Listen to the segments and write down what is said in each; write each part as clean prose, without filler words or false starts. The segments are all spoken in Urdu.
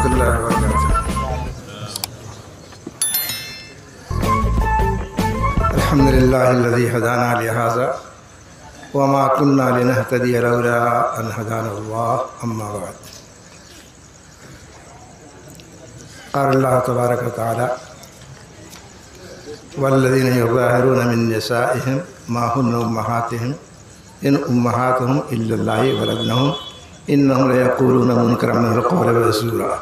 اللہ وبرکاتہ۔ الحمد للہ الذی ہدانا لہذا وما كنا لنهتدي لولا ان هدانا الله، اما بعد۔ قال اللہ تبارک وتعالی والذین یظاہرون من نسائهم ما هن امہاتهم ان امہاتهم الا اللہ ولدنهم انہم لیقولون منکرا من القول وزورا۔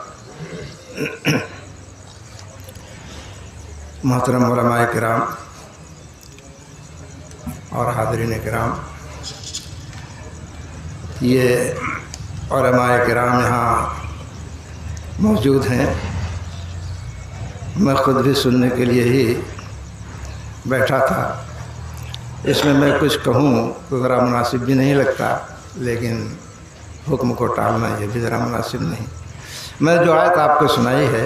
محترم علماء کرام اور حاضرین کرام، یہ علماء کرام یہاں موجود ہیں، میں خود بھی سننے کے لیے ہی بیٹھا تھا۔ اس میں کچھ کہوں تو ذرا مناسب بھی نہیں لگتا، لیکن حکم کو ٹالنا یہ بھی ذرا مناسب نہیں۔ میں جو آیت آپ کو سنائی ہے،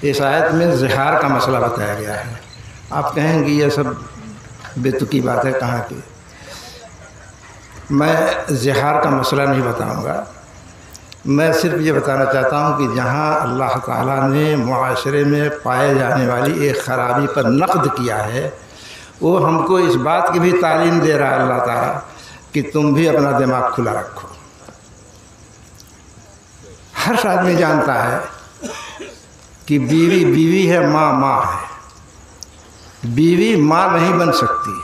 اس آیت میں زہار کا مسئلہ بتایا گیا ہے۔ آپ کہیں گے یہ سب بے تکی بات ہے، کہاں کی؟ میں زہار کا مسئلہ نہیں بتاؤں گا، میں صرف یہ بتانا چاہتا ہوں کہ جہاں اللہ تعالیٰ نے معاشرے میں پائے جانے والی ایک خرابی پر نقد کیا ہے، وہ ہم کو اس بات کی بھی تعلیم دے رہا ہے اللہ تعالیٰ کہ تم بھی اپنا دماغ کھلا رکھو۔ ہر آدمی جانتا ہے کہ بیوی بیوی ہے، ماں ماں ہے، بیوی ماں نہیں بن سکتی،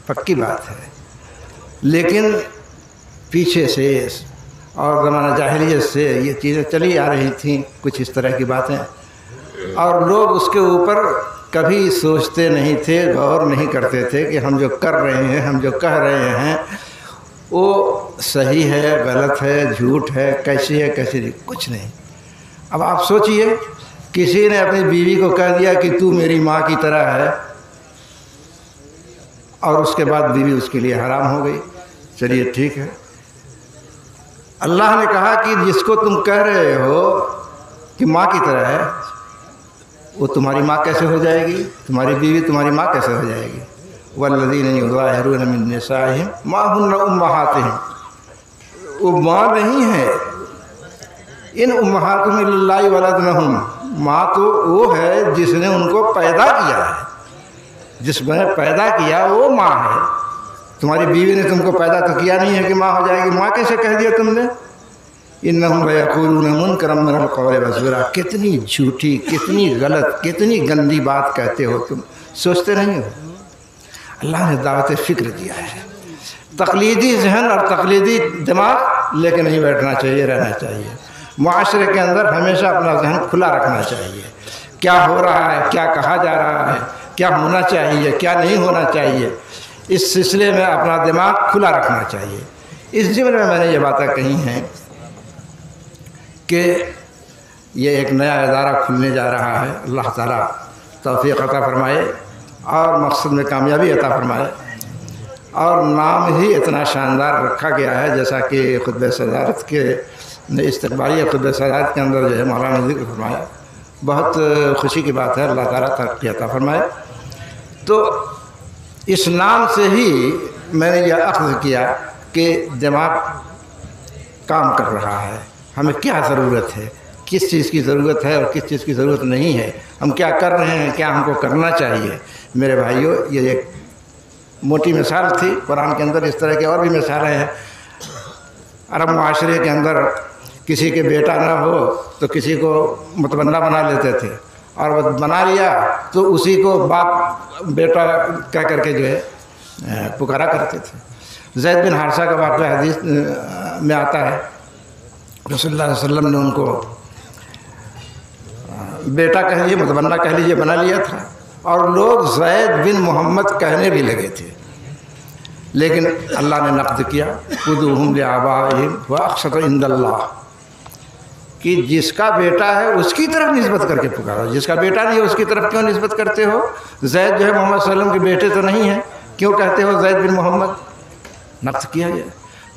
پکی بات ہے۔ لیکن پیچھے سے اور زمانہ جاہلیت سے یہ چیزیں چلی آ رہی تھیں، کچھ اس طرح کی باتیں، اور لوگ اس کے اوپر کبھی سوچتے نہیں تھے، غور نہیں کرتے تھے کہ ہم جو کر رہے ہیں، ہم جو کہہ رہے ہیں وہ صحیح ہے، غلط ہے، جھوٹ ہے، کیسی ہے کیسی نہیں، کچھ نہیں۔ اب آپ سوچئے، کسی نے اپنی بیوی کو کہہ دیا کہ تو میری ماں کی طرح ہے، اور اس کے بعد بیوی اس کے لیے حرام ہو گئی۔ چلیے ٹھیک ہے، اللہ نے کہا کہ جس کو تم کہہ رہے ہو کہ ماں کی طرح ہے، وہ تمہاری ماں کیسے ہو جائے گی؟ تمہاری بیوی تمہاری ماں کیسے ہو جائے گی؟ والذین یظاہرون من نسائہم ما ہن امہاتہم، وہ ماں نہیں ہے۔ ان امہاتہم الا اللہ ولدنہم، ماں تو وہ ہے جس نے ان کو پیدا کیا ہے، جس نے پیدا کیا وہ ماں ہے۔ تمہاری بیوی نے تم کو پیدا تو کیا نہیں ہے کہ ماں ہو جائے گی، ماں کیسے کہہ دیا تم نے؟ انہم لیقولون منکرا من القول وزورا، کتنی جھوٹی، کتنی غلط، کتنی گندی بات کہتے ہو تم، سوچتے نہیں ہو؟ اللہ نے دعوت فکر دیا ہے۔ تقلیدی ذہن اور تقلیدی دماغ لے کے نہیں بیٹھنا چاہیے، رہنا چاہیے۔ معاشرے کے اندر ہمیشہ اپنا ذہن کھلا رکھنا چاہیے، کیا ہو رہا ہے، کیا کہا جا رہا ہے، کیا ہونا چاہیے، کیا نہیں ہونا چاہیے، اس سلسلے میں اپنا دماغ کھلا رکھنا چاہیے۔ اس ضمن میں نے یہ باتیں کہی ہیں کہ یہ ایک نیا ادارہ کھلنے جا رہا ہے، اللہ تعالیٰ توفیق عطا فرمائے اور مقصد میں کامیابی عطا فرمائے، اور نام ہی اتنا شاندار رکھا گیا ہے، جیسا کہ خطبہ صدارت کے استقبالیہ خطبہ صدارت کے اندر جو ہے مولانا نے ذکر فرمایا، بہت خوشی کی بات ہے، اللہ تعالیٰ ترقی عطا فرمائے۔ تو اس نام سے ہی میں نے یہ اخذ کیا کہ دماغ کام کر رہا ہے، ہمیں کیا ضرورت ہے، کس چیز کی ضرورت ہے اور کس چیز کی ضرورت نہیں ہے، ہم کیا کر رہے ہیں، کیا ہم کو کرنا چاہیے۔ میرے بھائیوں، یہ ایک موٹی مثال تھی، قرآن کے اندر اس طرح کی اور بھی مثالیں ہیں۔ عرب معاشرے کے اندر کسی کے بیٹا نہ ہو تو کسی کو متبنہ بنا لیتے تھے، اور وہ بنا لیا تو اسی کو باپ بیٹا کہہ کر کے جو ہے پکارا کرتے تھے۔ زید بن حارثہ کا واقعہ حدیث میں آتا ہے، رسول اللہ صلی اللہ علیہ وسلم نے ان کو بیٹا کہہ لیجیے، متبنہ کہہ لیجیے، بنا لیا تھا، اور لوگ زید بن محمد کہنے بھی لگے تھے، لیکن اللہ نے نقد کیا، ادعوہم لآبائہم وأقسط عند اللہ، کہ جس کا بیٹا ہے اس کی طرف نسبت کر کے پکارو، جس کا بیٹا نہیں ہے اس کی طرف کیوں نسبت کرتے ہو؟ زید جو ہے محمد صلی اللہ علیہ وسلم کے بیٹے تو نہیں ہیں، کیوں کہتے ہو زید بن محمد؟ نقد کیا گیا۔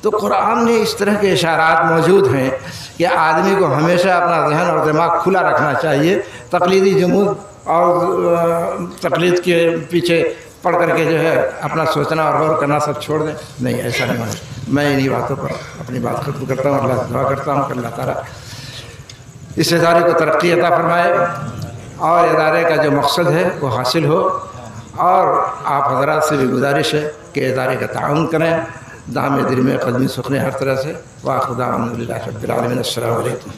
تو قرآن میں اس طرح کے اشارات موجود ہیں کہ آدمی کو ہمیشہ اپنا ذہن اور دماغ کھلا رکھنا چاہیے، تقلیدی جمود اور تقلید کے پیچھے پڑھ کر کے جو ہے اپنا سوچنا اور غور کرنا سب چھوڑ دیں، نہیں، ایسا نہیں ہونا۔ میں انہی باتوں پر اپنی بات ختم کرتا ہوں، اللہ سے دعا کرتا ہوں کہ اللہ تعالیٰ اس ادارے کو ترقی عطا فرمائے اور ادارے کا جو مقصد ہے وہ حاصل ہو، اور آپ حضرات سے بھی گزارش ہے کہ ادارے کا تعاون کریں، دام دل میں قدمی سکھنے ہر طرح سے۔ وآخر دعوانا الحمدللہ رب العالمین۔ السلام علیکم۔